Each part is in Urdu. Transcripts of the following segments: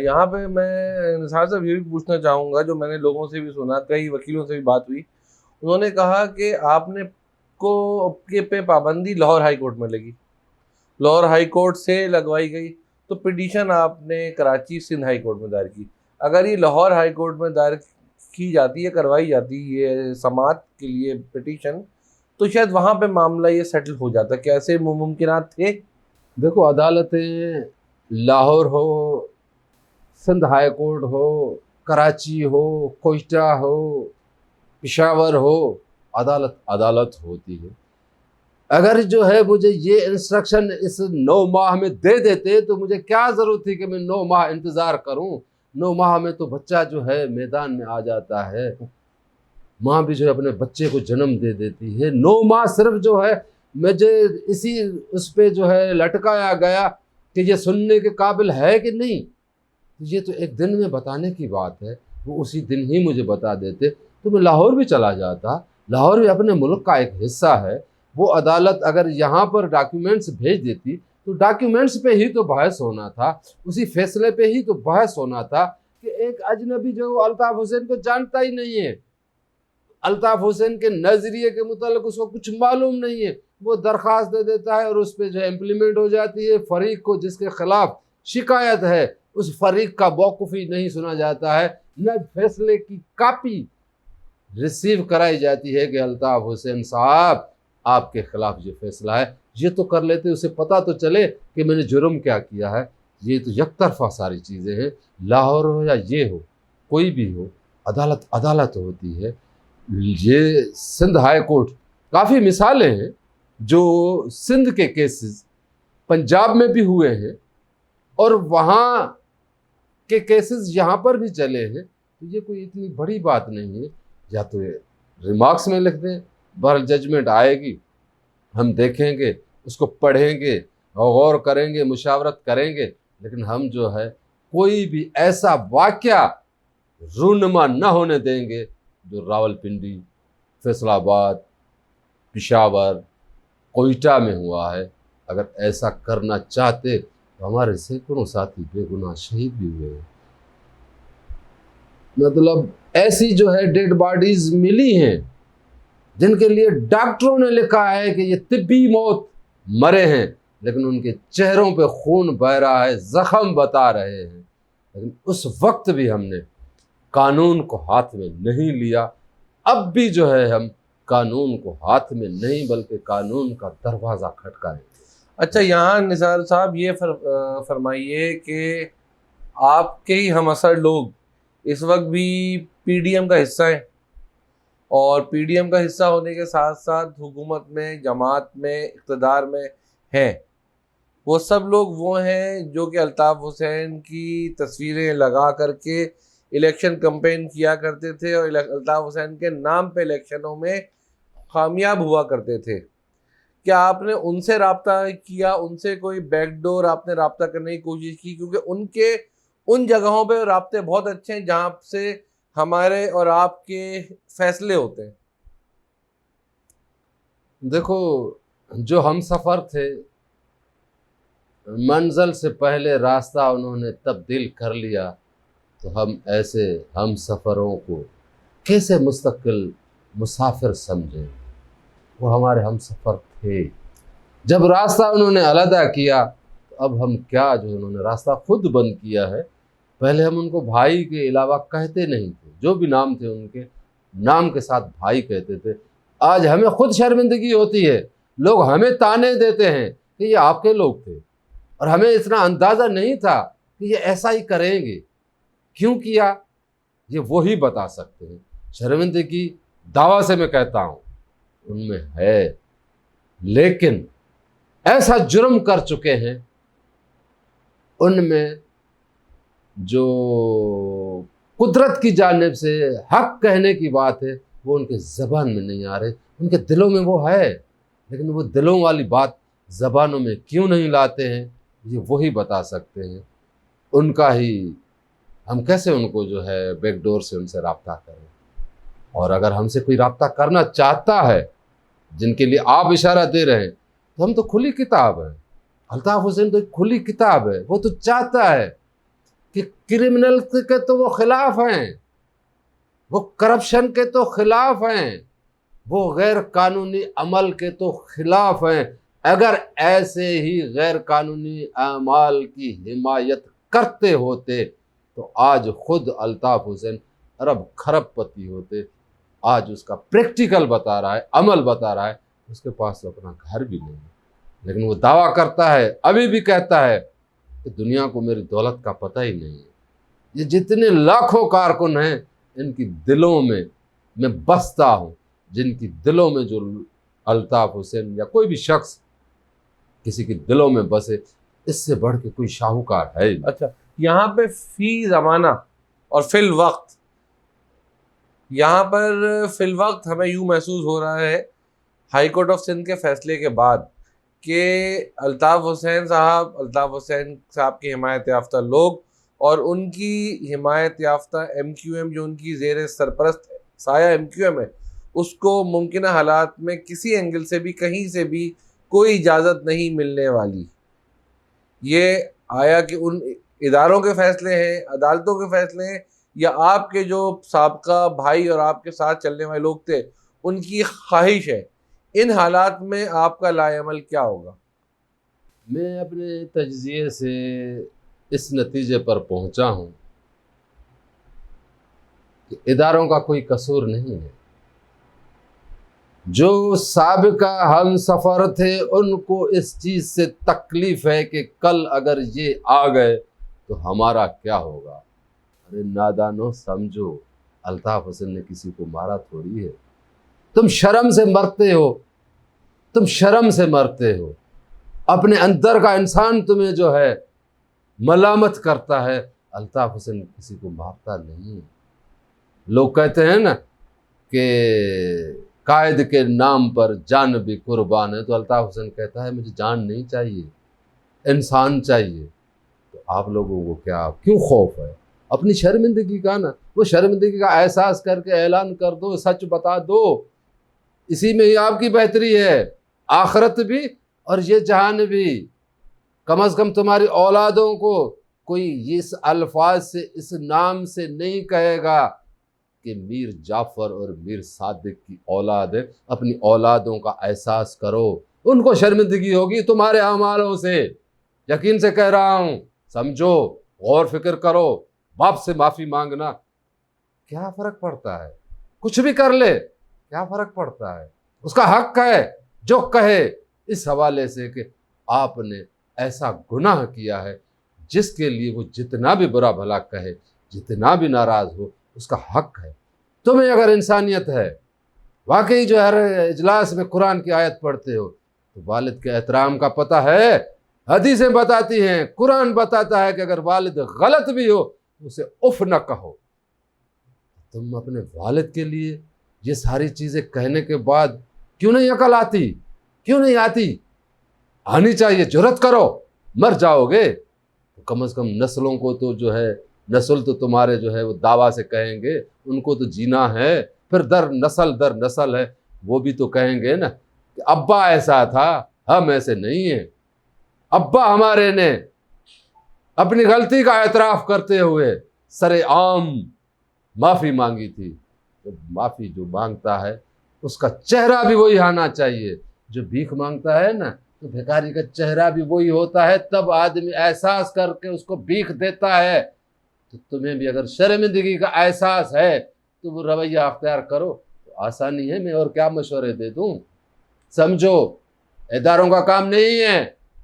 یہاں پہ میں نثار صاحب یہ بھی پوچھنا چاہوں گا، جو میں نے لوگوں سے بھی سنا، کئی وکیلوں سے بھی بات ہوئی، انہوں نے کہا کہ آپ نے کو کے پہ پابندی لاہور ہائی کورٹ میں لگی، لاہور ہائی کورٹ سے لگوائی گئی، تو پٹیشن آپ نے کراچی سندھ ہائی کورٹ میں دائر کی۔ اگر یہ لاہور ہائی کورٹ میں دائر کی جاتی ہے، کروائی جاتی یہ سماعت کے لیے پٹیشن، تو شاید وہاں پہ معاملہ یہ سیٹل ہو جاتا۔ کیا ایسے ممکنات تھے؟ دیکھو، عدالتیں لاہور ہو، سندھ ہائی کورٹ ہو، کراچی ہو، کوئٹہ ہو، پشاور ہو، عدالت عدالت ہوتی ہے۔ اگر جو ہے مجھے یہ انسٹرکشن اس 9 ماہ میں دے دیتے تو مجھے کیا ضرورت تھی کہ میں 9 ماہ انتظار کروں؟ 9 ماہ میں تو بچہ جو ہے میدان میں آ جاتا ہے، ماں بھی جو ہے اپنے بچے کو جنم دے دیتی ہے۔ 9 ماہ صرف جو ہے مجھے اسی اس پہ جو ہے لٹکایا گیا کہ یہ سننے کے قابل ہے کہ نہیں۔ یہ تو ایک دن میں بتانے کی بات ہے، وہ اسی دن ہی مجھے بتا دیتے تو میں لاہور بھی چلا جاتا۔ لاہور بھی اپنے ملک کا ایک حصہ ہے۔ وہ عدالت اگر یہاں پر ڈاکیومنٹس بھیج دیتی تو ڈاکیومنٹس پہ ہی تو بحث ہونا تھا، اسی فیصلے پہ ہی تو بحث ہونا تھا کہ ایک اجنبی جو الطاف حسین کو جانتا ہی نہیں ہے، الطاف حسین کے نظریے کے متعلق اس کو کچھ معلوم نہیں ہے، وہ درخواست دے دیتا ہے اور اس پہ جو ہے امپلیمنٹ ہو جاتی ہے۔ فریق کو جس کے خلاف شکایت ہے اس فریق کا موقف ہی نہیں سنا جاتا ہے، نہ فیصلے کی کاپی ریسیو کرائی جاتی ہے کہ الطاف حسین صاحب آپ کے خلاف یہ فیصلہ ہے۔ یہ تو کر لیتے، اسے پتہ تو چلے کہ میں نے جرم کیا کیا ہے۔ یہ تو یک طرفہ ساری چیزیں ہیں، لاہور ہو یا یہ ہو، کوئی بھی ہو، عدالت عدالت ہوتی ہے۔ یہ سندھ ہائی کورٹ، کافی مثالیں ہیں جو سندھ کے کیسز پنجاب میں بھی ہوئے ہیں اور وہاں کے کیسز یہاں پر بھی چلے ہیں، تو یہ کوئی اتنی بڑی بات نہیں ہے۔ یا تو ریمارکس میں لکھ دیں، بہرحال ججمنٹ آئے گی، ہم دیکھیں گے، اس کو پڑھیں گے، غور کریں گے، مشاورت کریں گے، لیکن ہم جو ہے کوئی بھی ایسا واقعہ رونما نہ ہونے دیں گے جو راولپنڈی، فیصل آباد، پشاور، کوئٹہ میں ہوا ہے۔ اگر ایسا کرنا چاہتے تو ہمارے سینکڑوں ساتھی بے گناہ شہید بھی ہوئے ہیں۔ مطلب ایسی جو ہے ڈیڈ باڈیز ملی ہیں جن کے لیے ڈاکٹروں نے لکھا ہے کہ یہ طبی موت مرے ہیں، لیکن ان کے چہروں پہ خون بہہ رہا ہے، زخم بتا رہے ہیں، لیکن اس وقت بھی ہم نے قانون کو ہاتھ میں نہیں لیا۔ اب بھی جو ہے ہم قانون کو ہاتھ میں نہیں بلکہ قانون کا دروازہ کھٹکائیں گے۔ اچھا، یہاں نثار صاحب یہ فرمائیے کہ آپ کے ہی ہم اثر لوگ اس وقت بھی پی ڈی ایم کا حصہ ہیں، اور پی ڈی ایم کا حصہ ہونے کے ساتھ ساتھ حکومت میں، جماعت میں، اقتدار میں ہیں۔ وہ سب لوگ وہ ہیں جو کہ الطاف حسین کی تصویریں لگا کر کے الیکشن کمپین کیا کرتے تھے اور الطاف حسین کے نام پہ الیکشنوں میں کامیاب ہوا کرتے تھے۔ کیا آپ نے ان سے رابطہ کیا؟ ان سے کوئی بیک ڈور آپ نے رابطہ کرنے کی کوشش کی؟ کیونکہ ان جگہوں پہ رابطے بہت اچھے ہیں جہاں سے ہمارے اور آپ کے فیصلے ہوتے ہیں۔ دیکھو، جو ہم سفر تھے، منزل سے پہلے راستہ انہوں نے تبدیل کر لیا، تو ہم ایسے ہم سفروں کو کیسے مستقل مسافر سمجھیں؟ وہ ہمارے ہم سفر تھے۔ جب راستہ انہوں نے علیحدہ کیا تو اب ہم کیا، جو انہوں نے راستہ خود بند کیا ہے۔ پہلے ہم ان کو بھائی کے علاوہ کہتے نہیں تھے، جو بھی نام تھے ان کے نام کے ساتھ بھائی کہتے تھے۔ آج ہمیں خود شرمندگی ہوتی ہے، لوگ ہمیں تانے دیتے ہیں کہ یہ آپ کے لوگ تھے، اور ہمیں اتنا اندازہ نہیں تھا کہ یہ ایسا ہی کریں گے۔ کیوں کیا یہ وہی بتا سکتے ہیں۔ شرمندگی دعویٰ سے میں کہتا ہوں ان میں ہے، لیکن ایسا جرم کر چکے ہیں، ان میں جو قدرت کی جانب سے حق کہنے کی بات ہے وہ ان کے زبان میں نہیں آ رہے، ان کے دلوں میں وہ ہے، لیکن وہ دلوں والی بات زبانوں میں کیوں نہیں لاتے ہیں، یہ وہی بتا سکتے ہیں۔ ان کا ہی ہم کیسے ان کو جو ہے بیک ڈور سے ان سے رابطہ کریں؟ اور اگر ہم سے کوئی رابطہ کرنا چاہتا ہے، جن کے لیے آپ اشارہ دے رہے ہیں، تو ہم تو کھلی کتاب ہیں۔ الطاف حسین تو ایک کھلی کتاب ہے، وہ تو چاہتا ہے کہ کرمنل کے تو وہ خلاف ہیں، وہ کرپشن کے تو خلاف ہیں، وہ غیر قانونی عمل کے تو خلاف ہیں۔ اگر ایسے ہی غیر قانونی اعمال کی حمایت کرتے ہوتے تو آج خود الطاف حسین ارب خرب پتی ہوتے۔ آج اس کا پریکٹیکل بتا رہا ہے، عمل بتا رہا ہے، اس کے پاس تو اپنا گھر بھی نہیں ہے، لیکن وہ دعویٰ کرتا ہے، ابھی بھی کہتا ہے کہ دنیا کو میری دولت کا پتہ ہی نہیں ہے۔ یہ جتنے لاکھوں کارکن ہیں، ان کی دلوں میں بستا ہوں، جن کی دلوں میں جو الطاف حسین یا کوئی بھی شخص کسی کے دلوں میں بسے، اس سے بڑھ کے کوئی شاہوکار ہے ہی نہیں۔ اچھا، یہاں پہ فی زمانہ اور فی الوقت، یہاں پر فی الوقت ہمیں یوں محسوس ہو رہا ہے ہائی کورٹ آف سندھ کے فیصلے کے بعد کہ الطاف حسین صاحب کی حمایت یافتہ لوگ اور ان کی حمایت یافتہ ایم کیو ایم جو ان کی زیر سرپرست سایہ ایم کیو ایم ہے، اس کو ممکنہ حالات میں کسی اینگل سے بھی کہیں سے بھی کوئی اجازت نہیں ملنے والی۔ یہ آیا کہ ان اداروں کے فیصلے ہیں، عدالتوں کے فیصلے ہیں، یا آپ کے جو سابقہ بھائی اور آپ کے ساتھ چلنے والے لوگ تھے ان کی خواہش ہے؟ ان حالات میں آپ کا لائے عمل کیا ہوگا؟ میں اپنے تجزیے سے اس نتیجے پر پہنچا ہوں کہ اداروں کا کوئی قصور نہیں ہے۔ جو سابقہ ہم سفر تھے ان کو اس چیز سے تکلیف ہے کہ کل اگر یہ آ گئے تو ہمارا کیا ہوگا۔ ارے نادانو، سمجھو، الطاف حسین نے کسی کو مارا تھوڑی ہے۔ تم شرم سے مرتے ہو، تم شرم سے مرتے ہو، اپنے اندر کا انسان تمہیں جو ہے ملامت کرتا ہے۔ الطاف حسین کسی کو مارتا نہیں ہے۔ لوگ کہتے ہیں نا کہ قائد کے نام پر جان بھی قربان ہے، تو الطاف حسین کہتا ہے مجھے جان نہیں چاہیے، انسان چاہیے۔ تو آپ لوگوں کو کیوں خوف ہے؟ اپنی شرمندگی کا نا، وہ شرمندگی کا احساس کر کے اعلان کر دو، سچ بتا دو، اسی میں ہی آپ کی بہتری ہے، آخرت بھی اور یہ جہان بھی۔ کم از کم تمہاری اولادوں کو کوئی اس الفاظ سے، اس نام سے نہیں کہے گا کہ میر جعفر اور میر صادق کی اولاد ہے۔ اپنی اولادوں کا احساس کرو، ان کو شرمندگی ہوگی تمہارے اعمالوں سے، یقین سے کہہ رہا ہوں۔ سمجھو، غور فکر کرو، باپ سے معافی مانگنا کیا فرق پڑتا ہے؟ کچھ بھی کر لے، کیا فرق پڑتا ہے؟ اس کا حق ہے جو کہے، اس حوالے سے کہ آپ نے ایسا گناہ کیا ہے جس کے لیے وہ جتنا بھی برا بھلا کہے، جتنا بھی ناراض ہو، اس کا حق ہے۔ تمہیں اگر انسانیت ہے، واقعی جو ہر اجلاس میں قرآن کی آیت پڑھتے ہو، تو والد کے احترام کا پتہ ہے، حدیثیں بتاتی ہیں، قرآن بتاتا ہے کہ اگر والد غلط بھی ہو تو اسے اف نہ کہو۔ تم اپنے والد کے لیے یہ ساری چیزیں کہنے کے بعد کیوں نہیں عقل آتی؟ کیوں نہیں آتی؟ آنی چاہیے، جرأت کرو، مر جاؤ گے تو کم از کم نسلوں کو تو جو ہے، نسل تو تمہارے جو ہے وہ دعویٰ سے کہیں گے، ان کو تو جینا ہے، پھر در نسل ہے، وہ بھی تو کہیں گے نا کہ ابا ایسا تھا، ہم ایسے نہیں ہیں۔ ابا ہمارے نے اپنی غلطی کا اعتراف کرتے ہوئے سر عام معافی مانگی تھی۔ معافی جو مانگتا ہے اس کا چہرہ بھی وہی آنا چاہیے، جو بھیک مانگتا ہے نا تو بھیکاری کا چہرہ بھی وہی ہوتا ہے، تب آدمی احساس کر کے اس کو بھیک دیتا ہے۔ تو تمہیں بھی اگر شرمندگی کا احساس ہے تو وہ رویہ اختیار کرو، تو آسانی ہے، میں اور کیا مشورے دے دوں۔ سمجھو، اداروں کا کام نہیں ہے،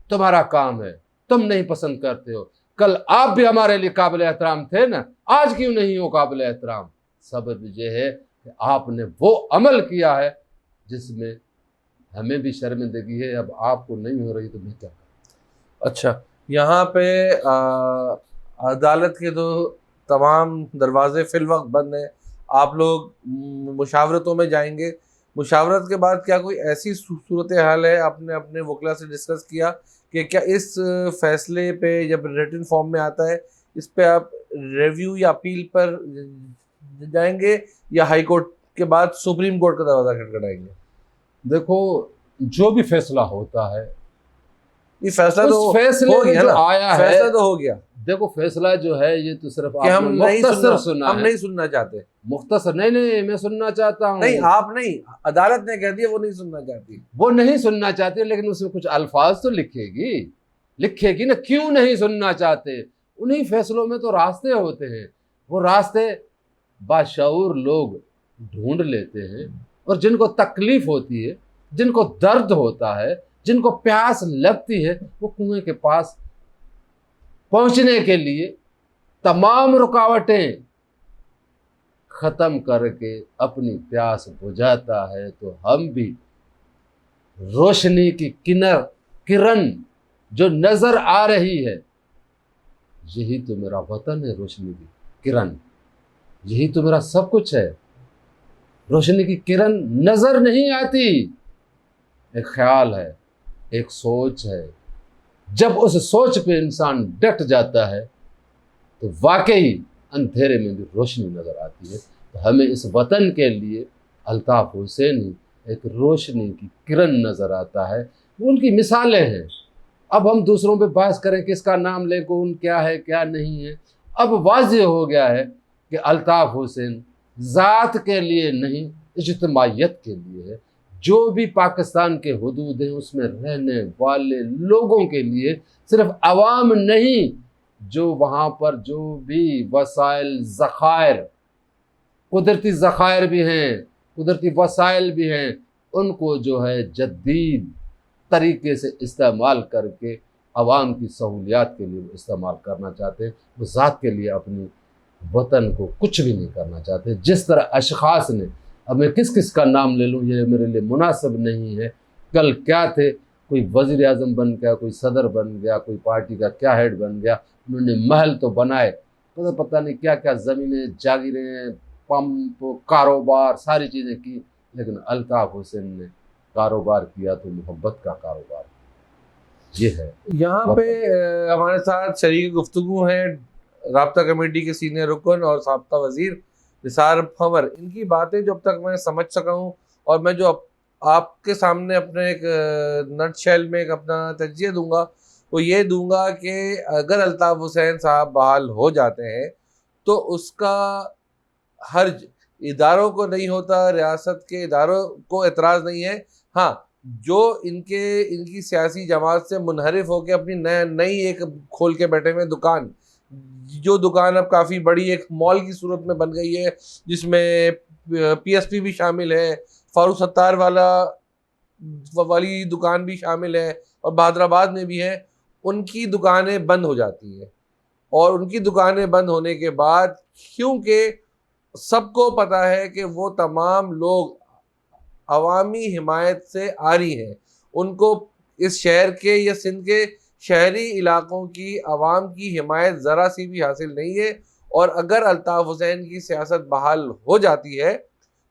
تمہارا کام ہے، تم نہیں پسند کرتے ہو۔ کل آپ بھی ہمارے لیے قابل احترام تھے نا، آج کیوں نہیں ہو قابل احترام؟ سبب یہ ہے کہ آپ نے وہ عمل کیا ہے جس میں ہمیں بھی شرمندگی ہے، اب آپ کو نہیں ہو رہی تو میں کیا کروں؟ اچھا، یہاں پہ عدالت کے تو تمام دروازے فی الوقت بند ہیں، آپ لوگ مشاورتوں میں جائیں گے، مشاورت کے بعد کیا کوئی ایسی صورتحال ہے، آپ نے اپنے وکلا سے ڈسکس کیا کہ کیا اس فیصلے پہ جب ریٹن فارم میں آتا ہے اس پہ آپ ریویو یا اپیل پر جائیں گے یا ہائی کورٹ کے بعد سپریم کورٹ کا دروازہ کھٹکھٹائیں گے؟ دیکھو، جو بھی فیصلہ ہوتا ہے یہ فیصلہ اس تو فیصلے ہو میں گیا جو نا، آیا ہے، فیصلہ تو ہو گیا دیکھو فیصلہ جو ہے یہ تو صرف کہ آپ ہم نے نہیں مختصر سنا ہم ہے، نہیں سننا چاہتے. مختصر نہیں میں سننا چاہتا ہوں. نہیں آپ نہیں، عدالت نے کہہ دیا وہ نہیں سننا چاہتی. وہ نہیں سننا چاہتے لیکن اس میں کچھ الفاظ تو لکھے گی نا. کیوں نہیں سننا چاہتے؟ انہی فیصلوں میں تو راستے ہوتے ہیں. وہ راستے باشعور لوگ ڈھونڈ لیتے ہیں، اور جن کو تکلیف ہوتی ہے، جن کو درد ہوتا ہے، جن کو پیاس لگتی ہے، وہ کنویں کے پاس پہنچنے کے لیے تمام رکاوٹیں ختم کر کے اپنی پیاس بجھاتا ہے. تو ہم بھی روشنی کی کرن جو نظر آ رہی ہے، یہی تو میرا وطن ہے. روشنی کی کرن یہی تو میرا سب کچھ ہے. روشنی کی کرن نظر نہیں آتی، ایک خیال ہے، ایک سوچ ہے. جب اس سوچ پہ انسان ڈٹ جاتا ہے تو واقعی اندھیرے میں بھی روشنی نظر آتی ہے. تو ہمیں اس وطن کے لیے الطاف حسینی ایک روشنی کی کرن نظر آتا ہے. وہ ان کی مثالیں ہیں. اب ہم دوسروں پہ بحث کریں کس کا نام لیں، کون کیا ہے کیا نہیں ہے. اب واضح ہو گیا ہے کہ الطاف حسین ذات کے لیے نہیں، اجتماعیت کے لیے ہے. جو بھی پاکستان کے حدود ہیں اس میں رہنے والے لوگوں کے لیے، صرف عوام نہیں، جو وہاں پر جو بھی وسائل ذخائر، قدرتی ذخائر بھی ہیں، قدرتی وسائل بھی ہیں، ان کو جو ہے جدید طریقے سے استعمال کر کے عوام کی سہولیات کے لیے وہ استعمال کرنا چاہتے ہیں. وہ ذات کے لیے اپنی وطن کو کچھ بھی نہیں کرنا چاہتے. جس طرح اشخاص نے، اب میں کس کا نام لے لوں یہ میرے لیے مناسب نہیں ہے. کل کیا تھے، کوئی وزیر اعظم بن گیا، کوئی صدر بن گیا، کوئی پارٹی کا کیا ہیڈ بن گیا. انہوں نے محل تو بنائے، پتہ نہیں کیا کیا زمینیں، جاگیریں، پمپ، کاروبار، ساری چیزیں کی. لیکن الطاف حسین نے کاروبار کیا تو محبت کا کاروبار. یہ ہے یہاں پہ ہمارے ساتھ شریک گفتگو ہیں رابطہ کمیٹی کے سینئر رکن اور سابقہ وزیر نثار بھنور. ان کی باتیں جو اب تک میں سمجھ سکا ہوں، اور میں جو آپ کے سامنے اپنے ایک نٹ شیل میں ایک اپنا تجزیہ دوں گا، وہ یہ دوں گا کہ اگر الطاف حسین صاحب بحال ہو جاتے ہیں تو اس کا حرج اداروں کو نہیں ہوتا، ریاست کے اداروں کو اعتراض نہیں ہے. ہاں، جو ان کی سیاسی جماعت سے منحرف ہو کے اپنی نئی ایک کھول کے بیٹھے ہوئے دکان، جو دکان اب کافی بڑی ایک مال کی صورت میں بن گئی ہے، جس میں پی ایس پی بھی شامل ہے، فاروق ستار والی دکان بھی شامل ہے، اور بہادر آباد میں بھی ہے. ان کی دکانیں بند ہو جاتی ہیں، اور ان کی دکانیں بند ہونے کے بعد، کیونکہ سب کو پتہ ہے کہ وہ تمام لوگ عوامی حمایت سے آری ہیں، ان کو اس شہر کے یا سندھ کے شہری علاقوں کی عوام کی حمایت ذرا سی بھی حاصل نہیں ہے. اور اگر الطاف حسین کی سیاست بحال ہو جاتی ہے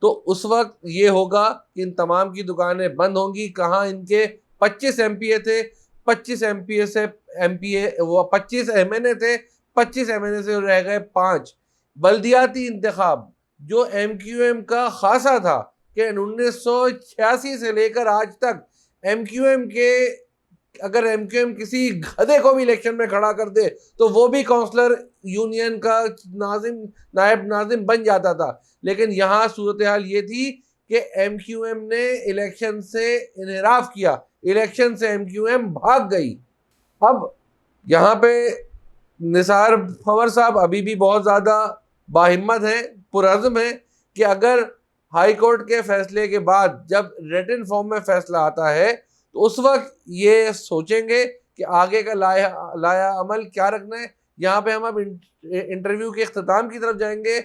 تو اس وقت یہ ہوگا کہ ان تمام کی دکانیں بند ہوں گی. کہاں ان کے 25 ایم پی اے تھے، 25 ایم پی اے سے وہ 25 ایم این اے تھے، 25 ایم این اے سے رہ گئے 5. بلدیاتی انتخاب جو ایم کیو ایم کا خاصا تھا کہ 1986 سے لے کر آج تک ایم کیو ایم کے، اگر ایم کیو ایم کسی گدھے کو بھی الیکشن میں کھڑا کر دے تو وہ بھی کونسلر یونین کا نائب ناظم بن جاتا تھا. لیکن یہاں صورتحال یہ تھی کہ ایم کیو ایم نے الیکشن سے انحراف کیا، الیکشن سے ایم کیو ایم بھاگ گئی. اب یہاں پہ نثار بھنور صاحب ابھی بھی بہت زیادہ باہمت ہیں، پرعزم ہیں کہ اگر ہائی کورٹ کے فیصلے کے بعد جب ریٹن فارم میں فیصلہ آتا ہے تو اس وقت یہ سوچیں گے کہ آگے کا لایا عمل کیا رکھنا ہے. یہاں پہ ہم اب انٹرویو کے اختتام کی طرف جائیں گے.